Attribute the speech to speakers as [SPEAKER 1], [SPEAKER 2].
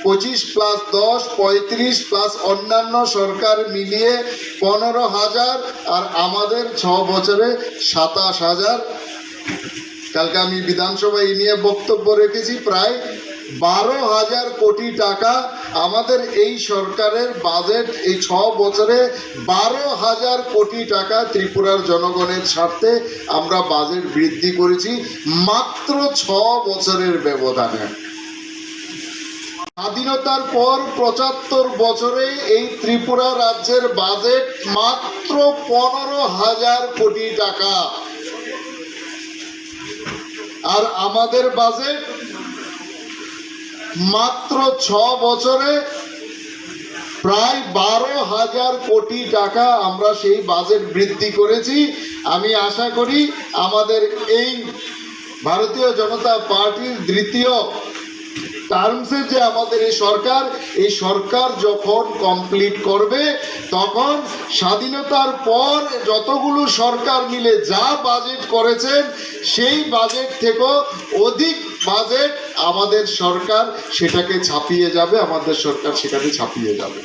[SPEAKER 1] 25 plus 10 35 plus অন্যান্য সরকার মিলিয়ে 15,000 আর আমাদের 6 বছরে 27,000। কালকে আমি বিধানসভায় নিয়ে বক্তব্য রেখেছি, প্রায় 12,000 কোটি টাকা আমাদের এই সরকারের বাজেট এই 6 বছরে 12,000 কোটি টাকা ত্রিপুরার জনগণের স্বার্থে আমরা বাজেট বৃদ্ধি করেছি মাত্র 6 বছরের ব্যবধানে। স্বাধীনতার পর 75 বছরে এই ত্রিপুরা রাজ্যের বাজেট মাত্র 15,000 কোটি টাকা, আর আমাদের বাজেট মাত্র 6 বছরে প্রায় 12,000 কোটি টাকা আমরা সেই বাজেট বৃদ্ধি করেছি। আমি আশা করি আমাদের এই ভারতীয় জনতা পার্টির দ্বিতীয় টার্মসে যে আমাদের এই সরকার যখন কমপ্লিট করবে, তখন স্বাধীনতার পর যতগুলো সরকার মিলে যা বাজেট করেছেন সেই বাজেট থেকেও অধিক বাজেট আমাদের সরকার সেটাকে ছাপিয়ে যাবে, আমাদের সরকার সেটাকে ছাপিয়ে যাবে।